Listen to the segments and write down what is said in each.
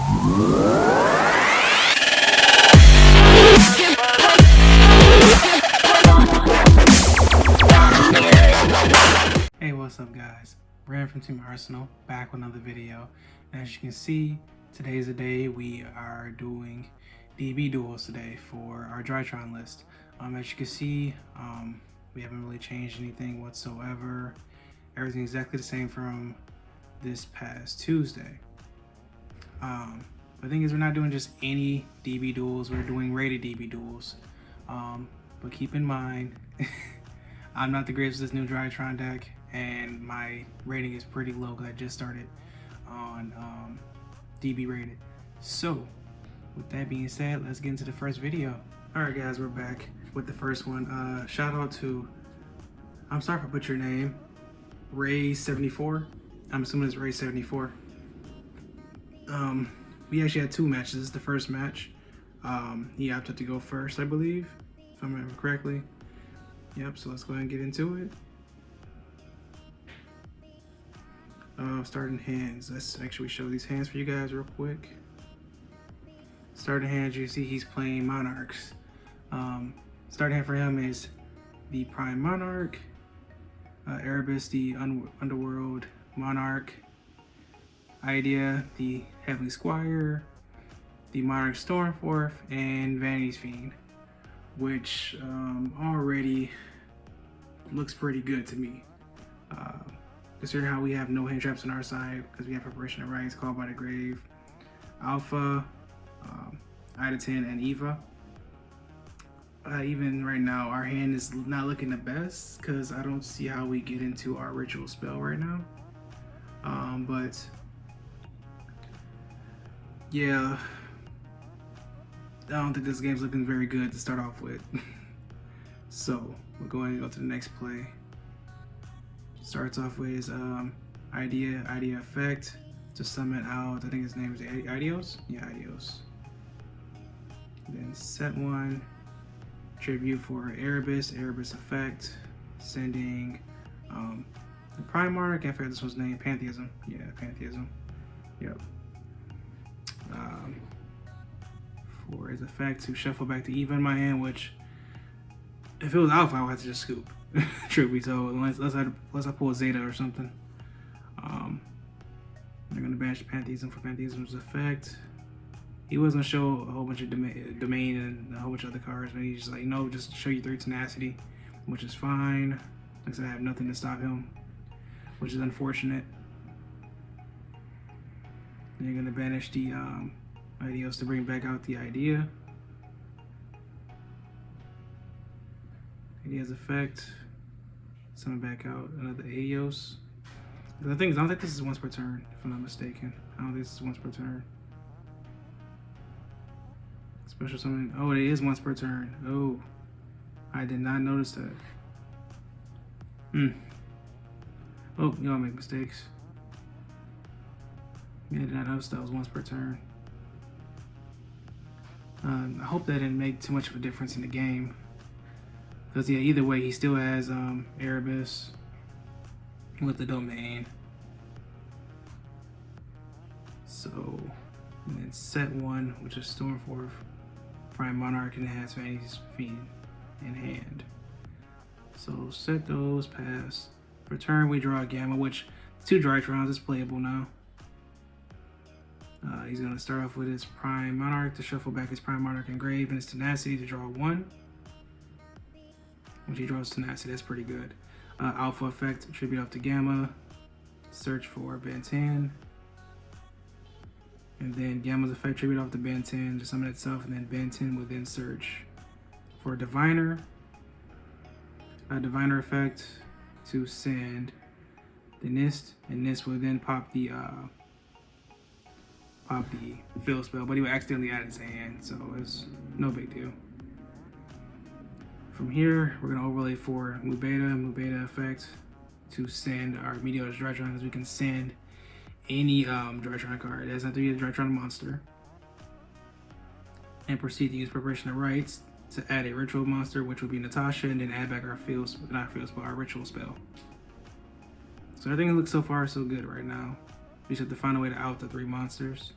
Hey, what's up guys? Brand from Team Arsenal, back with another video. And as you can see, today's the day we are doing DB duels today for our Drytron list. As you can see, we haven't really changed anything whatsoever. Everything's exactly the same from this past Tuesday. The thing is, we're not doing just any DB duels, we're doing rated DB duels. But keep in mind, I'm not the greatest with this new Drytron deck, and my rating is pretty low because I just started on DB rated. So, with that being said, let's get into the first video. Alright guys, we're back with the first one. Shout out to, I'm sorry if I butchered your name, Ray74. I'm assuming it's Ray74. We actually had two matches. This is the first match. He opted to go first, I believe, if I remember correctly. Yep, so let's go ahead and get into it. Starting hands. Let's actually show these hands for you guys real quick. Starting hands, you see he's playing Monarchs. Starting hand for him is the Prime Monarch, Erebus, the Underworld Monarch, Idea, the Heavenly Squire, the Monarch Stormforth, and Vanity's Fiend, which already looks pretty good to me. Considering how we have no hand traps on our side because we have Preparation of Rites, Called by the Grave, Alpha, Ida 10, and Eva. Even right now, our hand is not looking the best because I don't see how we get into our ritual spell right now. But yeah, I don't think this game's looking very good to start off with. So we're going to go to the next play. Starts off with his idea effect to summon out, I think his name is Ideos? Yeah, Ideos. Then set one, tribute for Erebus effect, sending the Prime Monarch, I forget this one's name, Pantheism. Yeah, Pantheism. Yep. For his effect to shuffle back to Eva in my hand, which if it was Alpha, I would have to just scoop. Truth be told, unless I pull a Zeta or something. They're gonna banish Pantheism for Pantheism's effect. He was gonna show a whole bunch of domain and a whole bunch of other cards, but he's just like, no, just show you 3 tenacity, which is fine. Like I said, I have nothing to stop him, which is unfortunate. Then you're gonna banish the Ideos to bring back out the Idea. Idea's effect. Summon back out another Adios. The thing is, I don't think this is once per turn, if I'm not mistaken. I don't think this is once per turn. Special summon. Oh, it is once per turn. Oh, I did not notice that. Oh, y'all make mistakes. Yeah, I did not notice that was once per turn. I hope that didn't make too much of a difference in the game. Because yeah, either way, he still has Erebus with the domain. So, and then set one, which is Stormforth, Prime Monarch, and it has Vanity's Fiend in hand. So set those, pass. For turn, we draw a Gamma, which 2 Drytrons is playable now. He's gonna start off with his Prime Monarch to shuffle back his Prime Monarch engraved and his Tenacity to draw 1. Which he draws Tenacity, that's pretty good. Alpha effect, tribute up to Gamma, search for Ben 10. And then Gamma's effect, tribute off to Ben 10 to summon itself, and then Ben 10 will then search. For Diviner, a Diviner effect to send the Nist, and Nist will then pop the fill spell, but he will accidentally add his hand, so it's no big deal. From here, we're gonna overlay for Mubeta effect to send our Meteor's Drytron, because we can send any Drytron card. It doesn't have to be a Drytron monster. And proceed to use Preparation of Rites to add a ritual monster, which would be Natasha, and then add back our our ritual spell. So everything looks so far so good right now. We just have to find a way to out the 3 monsters.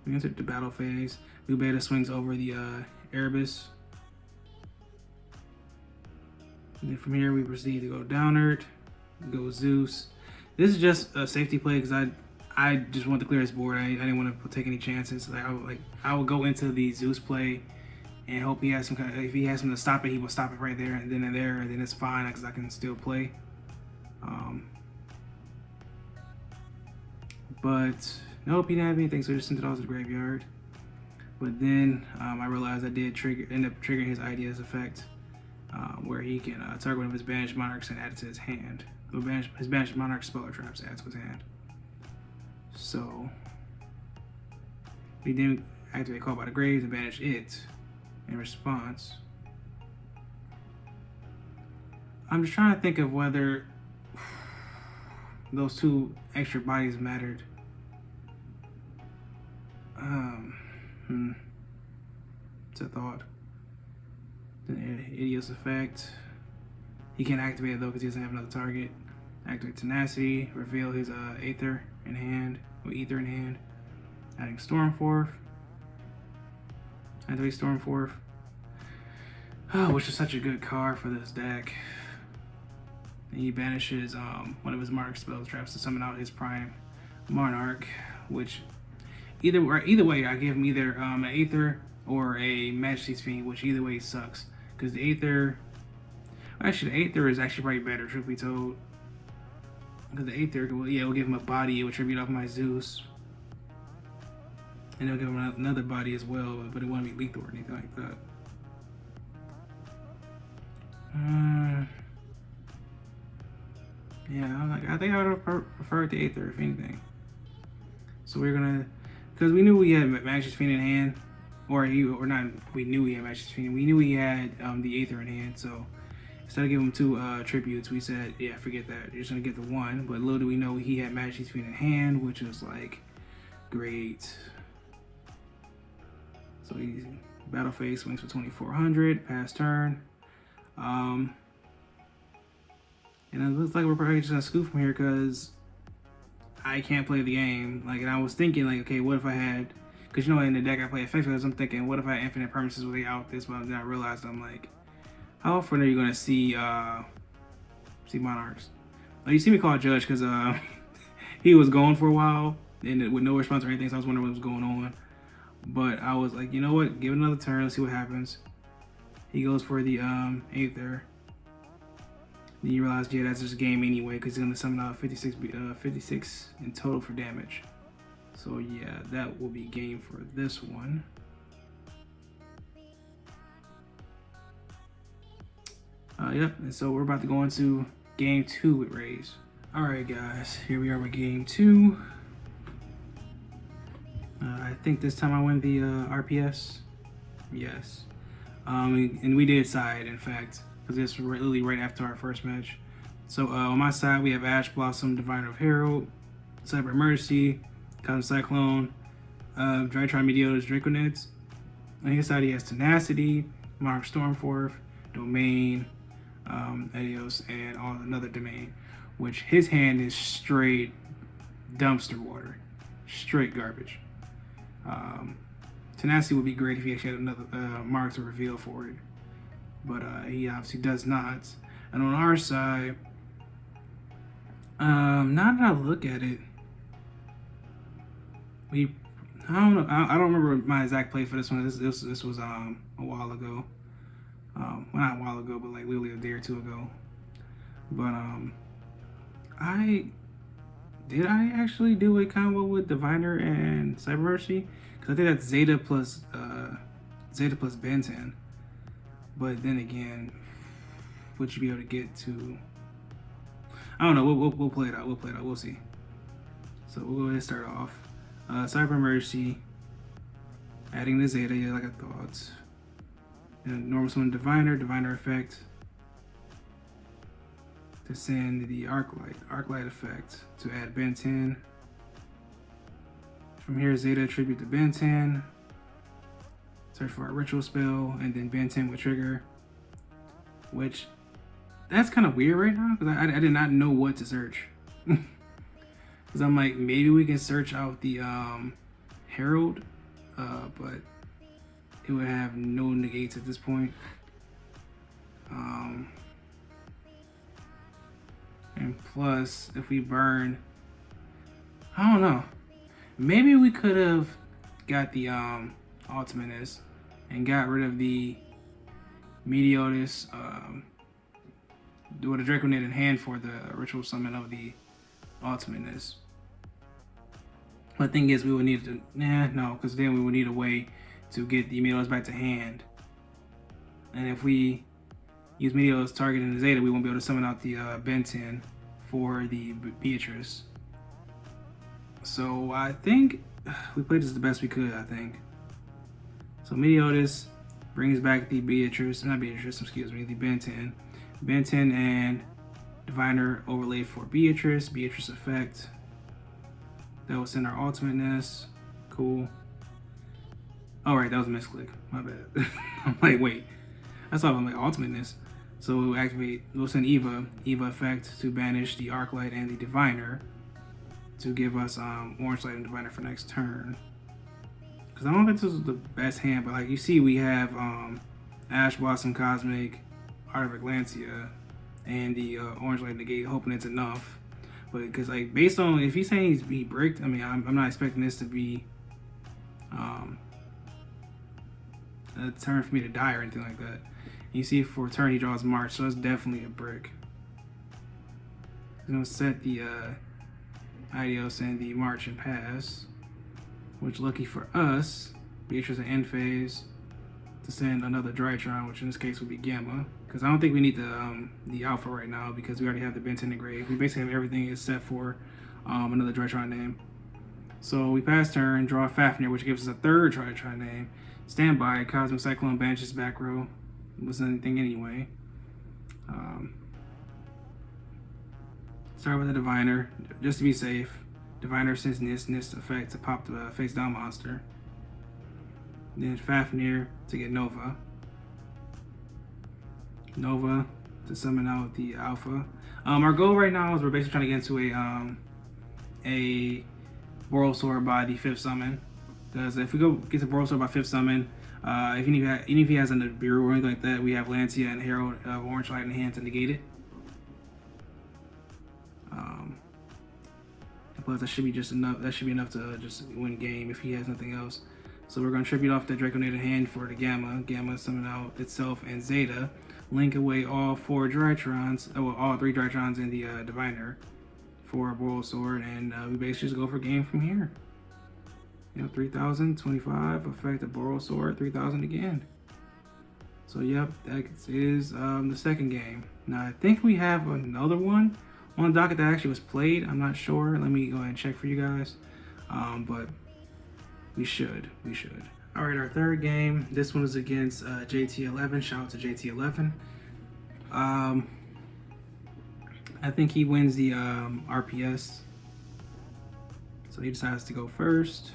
We entered the battle phase. Blue Beta swings over the Erebus. And then from here we proceed to go downward, go Zeus. This is just a safety play because I just want to clear his board. I didn't want to take any chances. I would go into the Zeus play and hope he has some kind of, if he has something to stop it, he will stop it right there and then it's fine because I can still play. But nope, he didn't have anything, so I just sent it all to the graveyard. But then I realized I did end up triggering his Idea's effect, where he can target one of his banished monarchs and add it to his hand. His banished monarch spell or traps add to his hand. So he then activate Call by the Graves and banish it. In response, I'm just trying to think of whether those two extra bodies mattered. It's a thought. The Idiot's effect. He can't activate it though because he doesn't have another target. Activate Tenacity. Reveal his Aether in hand. With Ether in hand. Adding Stormforth. Activate Stormforth. Oh, which is such a good card for this deck. And he banishes one of his Monarch spell traps to summon out his Prime Monarch, which either way I give him either an Aether or a Majesty's Fiend, which either way sucks. Because the Aether, actually the Aether is actually probably better, truth be told. Because the Aether, will give him a body, it will tribute off my Zeus. And it'll give him another body as well, but it won't be lethal or anything like that. Yeah, I think I would have preferred the Aether if anything. So we're gonna, because we knew we had Majesty's Fiend in hand, we knew he had Majesty's Fiend. We knew he had the Aether in hand. So instead of giving him two tributes, we said, yeah, forget that. You're just gonna get the one. But little do we know he had Majesty's Fiend in hand, which was like great. So he battle phase swings for 2400, pass turn. And it looks like we're probably just gonna scoop from here because I can't play the game. Like, and I was thinking, like, okay, what if I had, because you know in the deck I play effectively, I'm thinking, what if I had infinite permanences without this? But then I realized, I'm like, how often are you gonna see monarchs? Like, you see me call Judge because he was gone for a while and with no response or anything, so I was wondering what was going on. But I was like, you know what? Give it another turn. Let's see what happens. He goes for the Aether. Then you realize, yeah, that's just a game anyway, because he's gonna summon out 56 in total for damage. So yeah, that will be game for this one. Yep, and so we're about to go into game 2 with Raze. All right, guys, here we are with game 2. I think this time I win the RPS. Yes. And we did side, in fact, because this was literally right after our first match. So on my side, we have Ash Blossom, Diviner of Herald, Cyber Emergency, Cosmic Cyclone, Drytron Meteors, Draconids. On his side, he has Tenacity, Monarch Stormforth, Domain, Edios, and another domain, which his hand is straight dumpster water, straight garbage. Tenacity would be great if he actually had another mark to reveal for it, but he obviously does not. And on our side, now that I look at it, I don't know. I don't remember my exact play for this one. This was a while ago. Well, not a while ago, but like literally a day or two ago. But I actually do a combo with Diviner and Cyber Mercy, because I think that's Zeta plus Ben 10. But then again, would you be able to get to? I don't know. We'll play it out. We'll see. So we'll go ahead and start off. Cyber Mercy, adding the Zeta, yeah, like I thought. And normal summon Diviner effect to send the Arclight effect to add Ben 10. From here, Zeta tribute to Ben 10. Search for a ritual spell, and then Ben 10 would trigger. Which, that's kind of weird right now, because I did not know what to search. Because I'm like, maybe we can search out the Herald but it would have no negates at this point. And plus, if we burn, I don't know. Maybe we could have got the Ultimateness and got rid of the Meteotis, with a Draconid in hand for the ritual summon of the Ultimateness. The thing is, we would need to, no, because then we would need a way to get the Meteotis back to hand. And if we use Meteotis targeting the Zeta, we won't be able to summon out the Ben 10 for the Beatrice. So I think we played this the best we could, I think. So Meteotis brings back the Beatrice, not Beatrice, excuse me, the Ben 10. Ben 10 and Diviner overlaid for Beatrice, Beatrice effect. That was in our Ultimateness. Cool. Alright, that was a misclick. My bad. I'm like, wait. That's all I'm like, Ultimateness. So we'll activate, we'll send Eva effect to banish the Arclight and the Diviner to give us Orange Light and Diviner for next turn. Because I don't think this is the best hand, but like you see, we have Ash Blossom Cosmic, Art of Atlantia, and the Orange Light Negate, hoping it's enough. But because like based on if he's saying he bricked, I mean I'm not expecting this to be a turn for me to die or anything like that. You see for a turn he draws March, so that's definitely a brick. I'm gonna set the Ideos and the March and Pass, which lucky for us, Beatrice in end phase to send another Drytron, which in this case would be Gamma. Because I don't think we need the Alpha right now because we already have the Ben 10 engraved. We basically have everything except for another Drytron name. So we pass turn, draw Fafnir, which gives us a third Drytron name. Standby, Cosmic Cyclone banishes back row. Wasn't anything anyway. Start with the Diviner, just to be safe. Diviner sends Nist effect to pop the face down monster. Then Fafnir to get Nova. Nova to summon out the Alpha. Our goal right now is we're basically trying to get into a Borrelsword by the 5th summon. Because if we go get to Borrelsword by 5th summon, even if he has a Nibiru or anything like that, we have Lancia and Herald of Orange Light in hand to negate it. Plus that should be just enough. That should be enough to just win game if he has nothing else. So we're going to tribute off the Draconid in hand for the Gamma. Gamma summon out itself and Zeta. Link away all 4 Drytrons, well, all 3 Drytrons in the Diviner for a Borrelsword, and we basically just go for game from here. You know, 3,000, 25, effect of Borrelsword, 3,000 again. So yep, that is the second game. Now I think we have another one on the docket that actually was played. I'm not sure. Let me go ahead and check for you guys. But we should. All right, our third game. This one is against JT11. Shout out to JT11. I think he wins the RPS. So he decides to go first.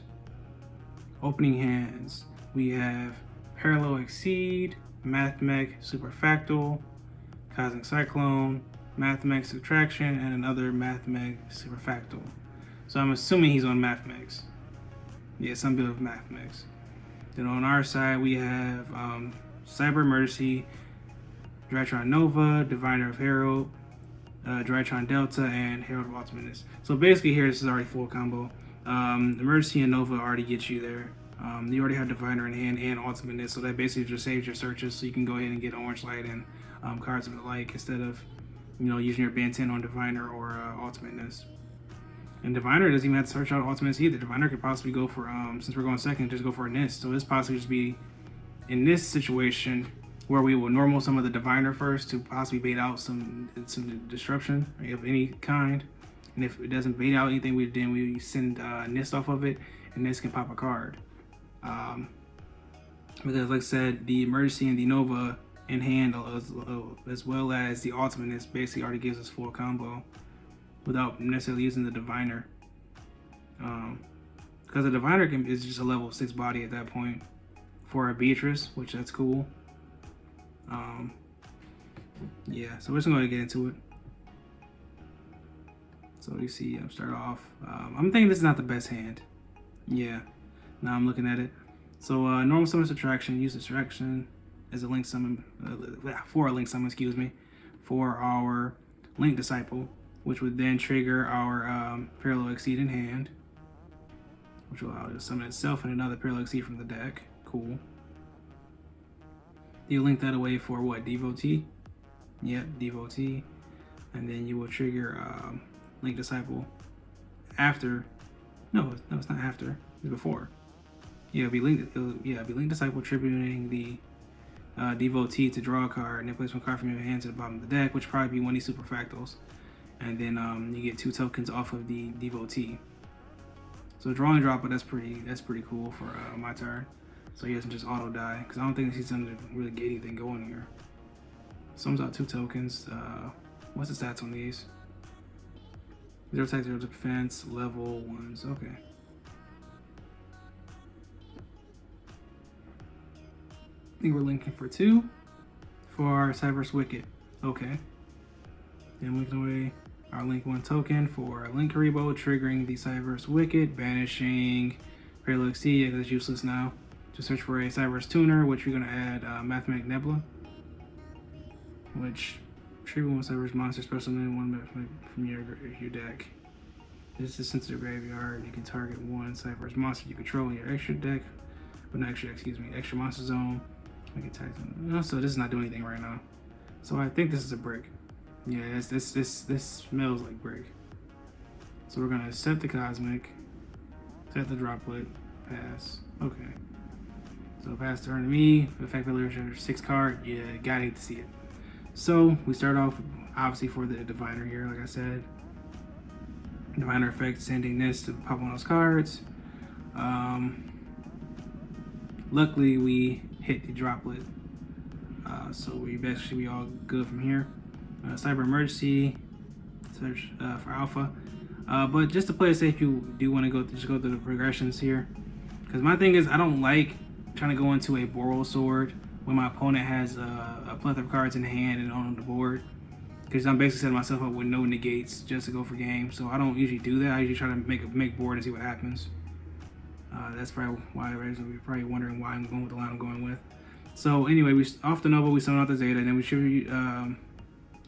Opening hands. We have Parallel Exceed, Mathmech Superfractal, Cosmic Cyclone, Mathmech Subtraction, and another Mathmech Superfractal. So I'm assuming he's on Mathmechs. Yeah, some build of Mathmechs. Then on our side, we have Cyber Emergency, Drytron Nova, Diviner of Herald, Drytron Delta, and Herald of Ultimateness. So basically here, this is already full combo. Emergency and Nova already get you there. You already have Diviner in hand and Ultimateness, so that basically just saves your searches, so you can go ahead and get Orange Light and cards of the like instead of, you know, using your Ben 10 on Diviner or Ultimateness. And Diviner doesn't even have to search out Ultimates either. Diviner could possibly go for, since we're going second, just go for a Nist. So this possibly just be, in this situation, where we will normal some of the Diviner first to possibly bait out some disruption of any kind. And if it doesn't bait out anything, then we send Nist off of it, and Nist can pop a card. Because like I said, the Emergency and the Nova in hand, as well as the Ultimateness, basically already gives us full combo without necessarily using the Diviner. Because the Diviner is just a level 6 body at that point for a Beatrice, which that's cool. Yeah, so we're just going to get into it. So you see, start off. I'm thinking this is not the best hand. Yeah, now I'm looking at it. So normal summon subtraction, use subtraction as a link summon, for a link summon, excuse me, for our link disciple, which would then trigger our parallel exceed in hand, which will allow it to summon itself and another parallel exceed from the deck. Cool. You link that away for what? Devotee? Yep, Devotee. And then you will trigger Link Disciple after. No, it's not after. It's before. Yeah, it'll be Link Disciple tributing the Devotee to draw a card, and then place one card from your hand to the bottom of the deck, which probably be one of these super fractals. And then you get 2 tokens off of the Devotee. So drawing drop, but that's pretty cool for my turn. So he doesn't just auto die, because I don't think he's gonna really get anything going here. Sums out 2 tokens. What's the stats on these? 0 attack, 0 defense, level 1s. Okay. I think we're linking for 2 for our Cyberse Wicket. Okay. Then linking away our link 1 token for Link Karibo, triggering the Cyberse Wicket, banishing Parallel Exceed, because it's useless now. To search for a Cyberse Tuner, which we're going to add Mathematic Nebula, which trigger one Cyberse monster special summon one from your deck. This is sent to the graveyard. You can target one Cyberse monster you control in your extra deck, but not extra, excuse me, extra monster zone. Make it attack them. So this is not doing anything right now. So I think this is a brick. Yeah, this smells like brick. So we're gonna set the cosmic, set the droplet, pass. Okay. So pass turn to me. Effect literature 6 card. Yeah, gotta hate to see it. So we start off obviously for the diviner here, like I said. Diviner effect, sending this to pop one of those cards. Luckily we hit the droplet, so we should be all good from here. Cyber emergency, search for alpha. But just to play it safe, you do want to go through the progressions here, because my thing is I don't like trying to go into a Boral Sword when my opponent has a plethora of cards in hand and on the board, because I'm basically setting myself up with no negates just to go for game. So I don't usually do that. I usually try to make board and see what happens. That's probably why you're probably wondering why I'm going with the line I'm going with. So anyway, we off the Nova, we summon out the Zeta, and then we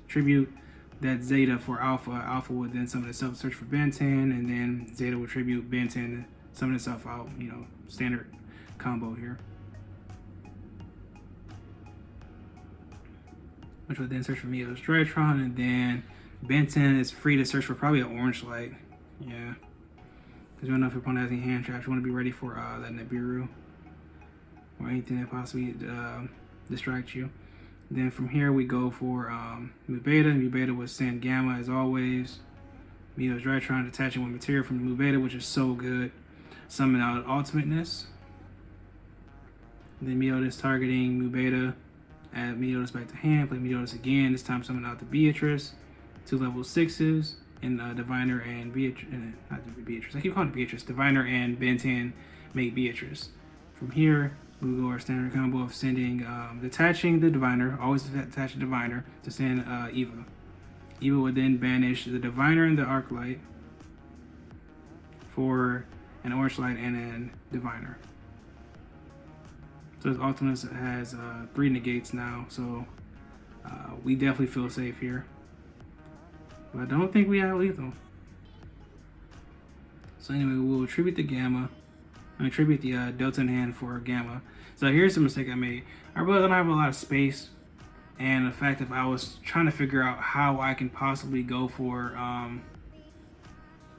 tribute that Zeta for Alpha. Alpha would then summon itself, search for Ben 10, and then Zeta would tribute Ben 10, summon itself out. You know, standard combo here. Which would then search for Mio's Drytron, and then Ben 10 is free to search for probably an orange light. Yeah. Because you don't know if your opponent has any hand traps. You want to be ready for that Nibiru or anything that possibly distracts you. Then from here we go for Mu Beta. Mu Beta would send Gamma as always. Mio's Drytron attaching one material from Mu Beta, which is so good. Summon out Ultimateness. Then Meotis targeting Mu Beta. Add Meotis back to hand. Play Meotis again. This time summon out the Beatrice. 2 level 6s. And Diviner and Beatrice. Not Beatrice. I keep calling it Beatrice. Diviner and Ben 10 make Beatrice. From here, we go our standard combo of sending, detaching the Diviner. Always detach the Diviner to send Eva. Eva would then banish the Diviner and the Arclight for an Orange Light and an Diviner. So his Ultimus has 3 negates now, so we definitely feel safe here. But I don't think we have lethal. So anyway, we'll attribute the Gamma. I attribute the Delta in hand for Gamma. So here's the mistake I made. I really don't have a lot of space, and the fact that I was trying to figure out how I can possibly go for a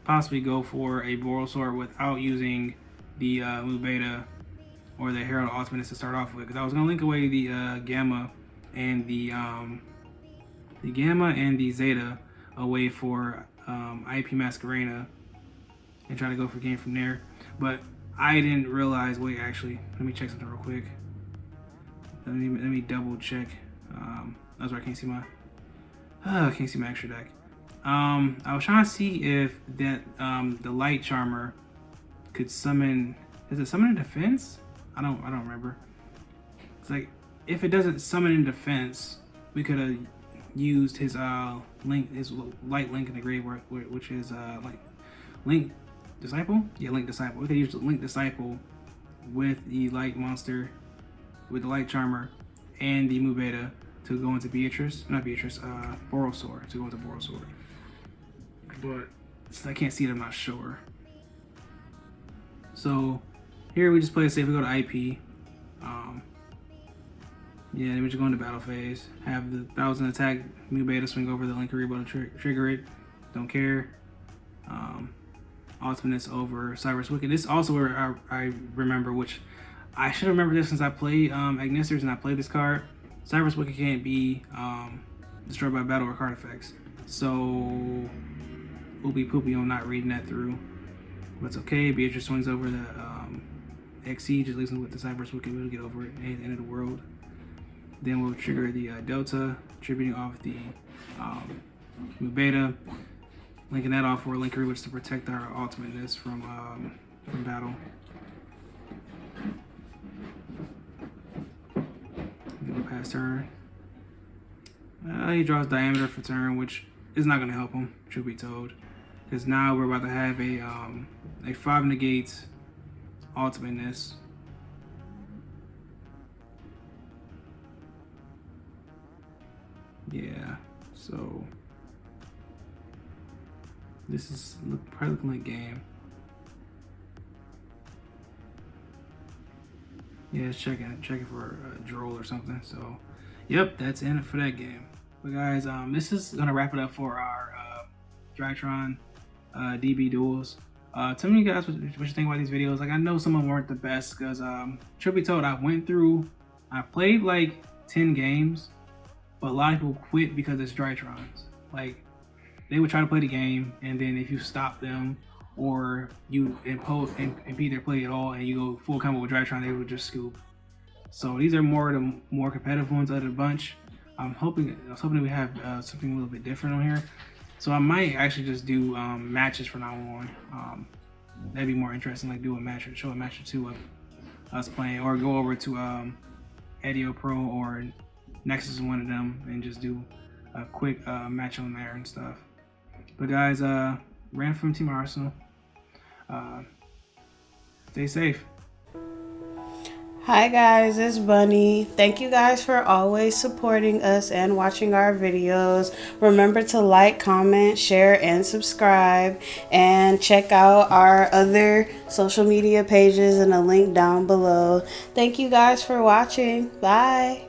Boral Sword without using the Mu Beta or the Herald Ultimates to start off with, because I was gonna link away the Gamma and the Zeta away for IP Masquerena and try to go for game from there. But I didn't realize. Wait, actually, let me check something real quick. Let me double check. That's where I can't see my. I can't see my extra deck. I was trying to see if that the Light Charmer could summon. Does it summon in defense? I don't remember. It's like if it doesn't summon in defense, we could have used his his light link in the grave, which is like Link Disciple. Yeah, Link Disciple. We could use Link Disciple with the light monster, with the light charmer, and the Mubeta to go into Borosaur, to go into Borosaur. But I can't see it, I'm not sure. So here we just play it safe. We go to IP. Yeah, then we just go into battle phase. Have the 1,000 attack Mubeta swing over the Linkuriboh to trigger it. Don't care. Ultimates over Cyber's Wicked. This is also where I remember, which I should remember this since I played Agnisters and I played this card. Cyber's Wicked can't be destroyed by battle or card effects. So, oopie poopie on not reading that through. But it's okay. Beatrice swings over the XC, just leaves him with the Cyber's Wicked. We'll get over it at the end of the world. Then we'll trigger the Delta, tributing off the Mubeta, linking that off for Linkuriboh to protect our ultimateness from battle. Go past turn. He draws Diameter for turn, which is not going to help him, truth be told, because now we're about to have a 5 negates ultimateness. Yeah, so this is probably looking like game. Yeah, it's checking for a droll or something. So, yep, that's in for that game. But guys, this is gonna wrap it up for our Drytron DB duels. Tell me, you guys, what you think about these videos. Like, I know some of them weren't the best because, truth be told, I played like 10 games. But a lot of people quit because it's Drytrons. Like, they would try to play the game, and then if you stop them or you impede their play at all and you go full combo with Drytron, they would just scoop. So these are the more competitive ones out of the bunch. I was hoping we have something a little bit different on here. So I might actually just do matches from now on. That'd be more interesting, like show a match or two of us playing, or go over to Edio Pro or Nexus is one of them and just do a quick match on there and stuff. But guys, ran from Team Arsenal. Stay safe. Hi guys, it's Bunny. Thank you guys for always supporting us and watching our videos. Remember to like, comment, share, and subscribe. And check out our other social media pages in a link down below. Thank you guys for watching. Bye.